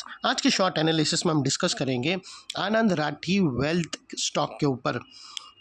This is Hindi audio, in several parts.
आज के शॉर्ट एनालिसिस में हम डिस्कस करेंगे आनंद राठी वेल्थ स्टॉक के ऊपर।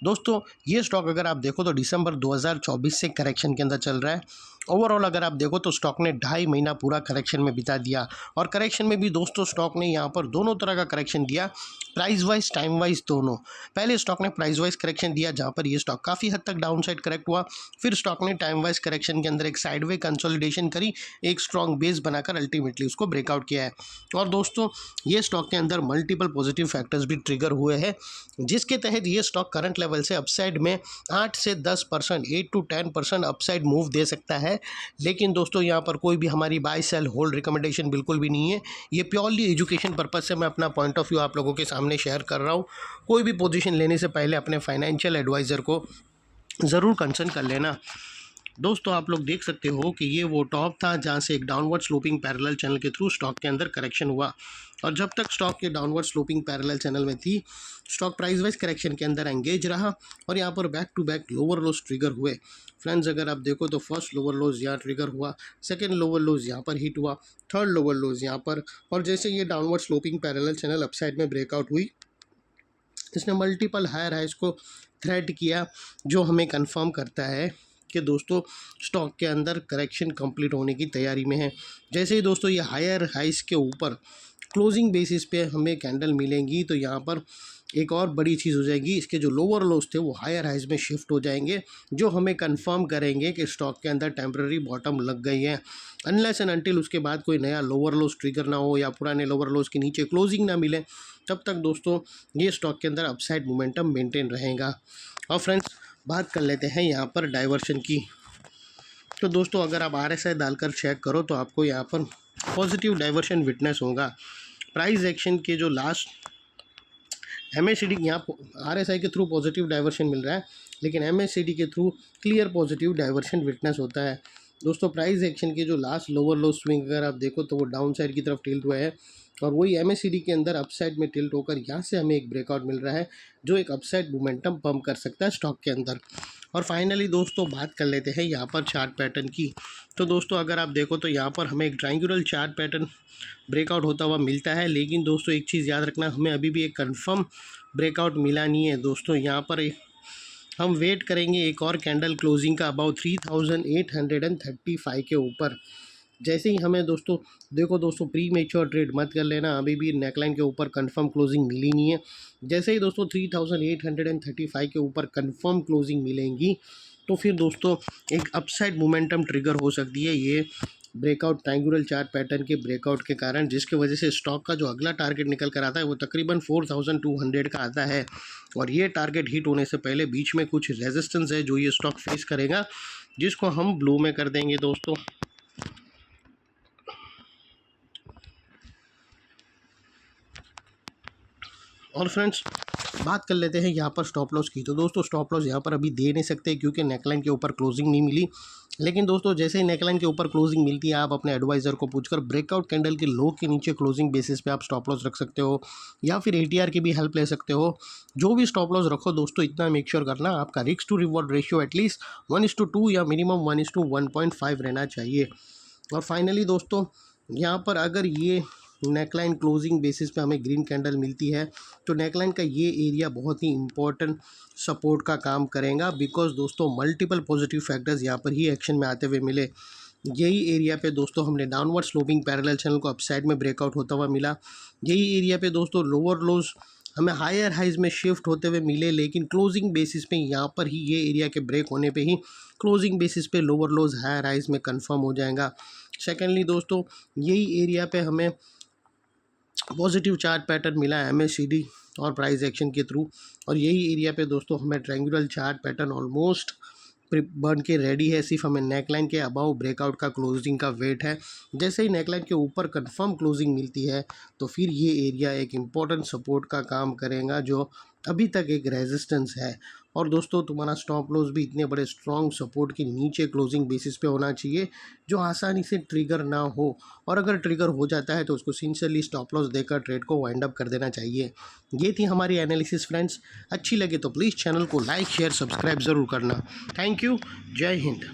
दोस्तों ये स्टॉक अगर आप देखो तो दिसंबर 2024 से करेक्शन के अंदर चल रहा है। ओवरऑल अगर आप देखो तो स्टॉक ने 2.5 महीना पूरा करेक्शन में बिता दिया और करेक्शन में भी दोस्तों स्टॉक ने यहाँ पर दोनों तरह का करेक्शन दिया, प्राइस वाइज टाइम वाइज दोनों। पहले स्टॉक ने प्राइस वाइज करेक्शन दिया जहाँ पर ये स्टॉक काफ़ी हद तक डाउन साइड करेक्ट हुआ, फिर स्टॉक ने टाइम वाइज करेक्शन के अंदर एक साइडवे कंसोलिडेशन करी, एक स्ट्रॉन्ग बेस बनाकर अल्टीमेटली उसको ब्रेकआउट किया है। और दोस्तों ये स्टॉक के अंदर मल्टीपल पॉजिटिव फैक्टर्स भी ट्रिगर हुए हैं, जिसके तहत ये स्टॉक करंट लेवल से अपसाइड में 8 से 10%, 8 to 10% अपसाइड मूव दे सकता है। लेकिन दोस्तों यहाँ पर कोई भी हमारी बाय सेल होल्ड रिकमेंडेशन बिल्कुल भी नहीं है। ये प्योरली एजुकेशन पर्पज से मैं अपना पॉइंट ऑफ व्यू आप लोगों के सामने शेयर कर रहा हूँ। कोई भी पोजीशन लेने से पहले अपने फाइनेंशियल एडवाइज़र को ज़रूर कंसल्ट कर लेना। दोस्तों आप लोग देख सकते हो कि ये वो टॉप था जहाँ से एक डाउनवर्ड स्लोपिंग पैरेलल चैनल के थ्रू स्टॉक के अंदर करेक्शन हुआ, और जब तक स्टॉक के डाउनवर्ड स्लोपिंग पैरेलल चैनल में थी स्टॉक प्राइस वाइज करेक्शन के अंदर एंगेज रहा और यहाँ पर back to back lower lows trigger हुए। फ्रेंड्स अगर आप देखो तो फर्स्ट लोअर लोज यहाँ ट्रिगर हुआ, सेकेंड लोअर लोज यहाँ पर हिट हुआ, थर्ड लोअर लोज यहाँ पर, और जैसे ये downward sloping parallel channel upside में ब्रेकआउट हुई इसने मल्टीपल हायर हाइज को थ्रेट किया, जो हमें कंफर्म करता है कि दोस्तों स्टॉक के अंदर करेक्शन कंप्लीट होने की तैयारी में है। जैसे ही दोस्तों ये हायर हाइज के ऊपर क्लोजिंग बेसिस पे हमें कैंडल मिलेंगी तो यहाँ पर एक और बड़ी चीज़ हो जाएगी, इसके जो लोअर लोज थे वो हायर हाइज में शिफ्ट हो जाएंगे, जो हमें कंफर्म करेंगे कि स्टॉक के अंदर टेम्पररी बॉटम लग गई है। अनलेस एंड अनटिल उसके बाद कोई नया लोअर लोज ट्रिगर ना हो या पुराने लोअर लोज के नीचे क्लोजिंग ना मिले, तब तक दोस्तों ये स्टॉक के अंदर अपसाइड मोमेंटम मेंटेन रहेगा। और फ्रेंड्स बात कर लेते हैं यहाँ पर डाइवर्शन की। तो दोस्तों अगर आप RSI डालकर चेक करो तो आपको यहाँ पर पॉजिटिव डाइवर्शन विटनेस होगा। प्राइस एक्शन के जो लास्ट MACD यहाँ RSI के थ्रू पॉजिटिव डाइवर्शन मिल रहा है, लेकिन MACD के through clear positive diversion witness होता है। दोस्तों प्राइस एक्शन के जो लास्ट लोअर लो स्विंग अगर आप देखो तो वो डाउन साइड की तरफ टिल्ट हुआ है, और वही MACD के अंदर अपसाइड में टिल्ट होकर यहाँ से हमें एक ब्रेकआउट मिल रहा है, जो एक अपसाइड मोमेंटम पंप कर सकता है स्टॉक के अंदर। और फाइनली दोस्तों बात कर लेते हैं यहाँ पर चार्ट पैटर्न की। तो दोस्तों अगर आप देखो तो यहाँ पर हमें एक ट्रायंगुलर चार्ट पैटर्न ब्रेकआउट होता हुआ मिलता है, लेकिन दोस्तों एक चीज़ याद रखना, हमें अभी भी एक कंफर्म ब्रेकआउट मिला नहीं है। दोस्तों यहाँ पर हम वेट करेंगे एक और कैंडल क्लोजिंग का अबाउट 3835 के ऊपर। जैसे ही हमें दोस्तों देखो दोस्तों प्री मेच्योर ट्रेड मत कर लेना, अभी भी नेकलाइन के ऊपर कंफर्म क्लोजिंग मिली नहीं है। जैसे ही दोस्तों 3835 के ऊपर कंफर्म क्लोजिंग मिलेंगी तो फिर दोस्तों एक अपसाइड मोमेंटम ट्रिगर हो सकती है ये ब्रेकआउट ट्रायंगुलर चार्ट पैटर्न के ब्रेकआउट के कारण, जिसकी वजह से स्टॉक का जो अगला टारगेट निकल कर आता है वो तकरीबन 4200 का आता है। और ये टारगेट हिट होने से पहले बीच में कुछ रेजिस्टेंस है जो ये स्टॉक फेस करेगा, जिसको हम ब्लू में कर देंगे दोस्तों। और फ्रेंड्स बात कर लेते हैं यहाँ पर स्टॉप लॉस की। तो दोस्तों स्टॉप लॉस यहाँ पर अभी दे नहीं सकते क्योंकि नेकलाइन के ऊपर क्लोजिंग नहीं मिली, लेकिन दोस्तों जैसे ही नेकलाइन के ऊपर क्लोजिंग मिलती है आप अपने एडवाइज़र को पूछकर ब्रेकआउट कैंडल के लो के नीचे क्लोजिंग बेसिस पे आप स्टॉप लॉस रख सकते हो, या फिर ATR की भी हेल्प ले सकते हो। जो भी स्टॉप लॉस रखो दोस्तों इतना मेक श्योर करना आपका risk to reward ratio at least 1:2 या मिनिमम 1:1.5 रहना चाहिए। और फाइनली दोस्तों यहाँ पर अगर ये नेकलाइन क्लोजिंग बेसिस पे हमें ग्रीन कैंडल मिलती है तो नेकलाइन का ये एरिया बहुत ही इंपॉर्टेंट सपोर्ट का काम करेगा, बिकॉज दोस्तों मल्टीपल पॉजिटिव फैक्टर्स यहाँ पर ही एक्शन में आते हुए मिले। यही एरिया पे दोस्तों हमने डाउनवर्ड स्लोपिंग पैरेलल चैनल को अपसाइड में ब्रेकआउट होता हुआ मिला। यही एरिया पे दोस्तों लोअर लोज हमें हायर हाइज में शिफ्ट होते हुए मिले, लेकिन क्लोजिंग बेसिस पे यहाँ पर ही ये एरिया के ब्रेक होने पे ही क्लोजिंग बेसिस पे लोअर लोज हायर हाइज में कंफर्म हो जाएगा। सेकेंडली दोस्तों यही एरिया पे हमें पॉजिटिव चार्ट पैटर्न मिला है MACD और प्राइस एक्शन के थ्रू, और यही एरिया पे दोस्तों हमें ट्रायंगुलर चार्ट पैटर्न ऑलमोस्ट बन के रेडी है, सिर्फ हमें नेकलाइन के अबाउ ब्रेकआउट का क्लोजिंग का वेट है। जैसे ही नेकलाइन के ऊपर कंफर्म क्लोजिंग मिलती है तो फिर ये एरिया एक इम्पॉर्टेंट सपोर्ट का काम करेगा, जो अभी तक एक रेजिस्टेंस है। और दोस्तों तुम्हारा स्टॉप लॉस भी इतने बड़े स्ट्रॉन्ग सपोर्ट के नीचे क्लोजिंग बेसिस पे होना चाहिए जो आसानी से ट्रिगर ना हो, और अगर ट्रिगर हो जाता है तो उसको सिंसियरली स्टॉप लॉस देकर ट्रेड को वाइंड अप कर देना चाहिए। ये थी हमारी एनालिसिस फ्रेंड्स। अच्छी लगे तो प्लीज़ चैनल को लाइक शेयर सब्सक्राइब ज़रूर करना। Thank you. जय हिंद।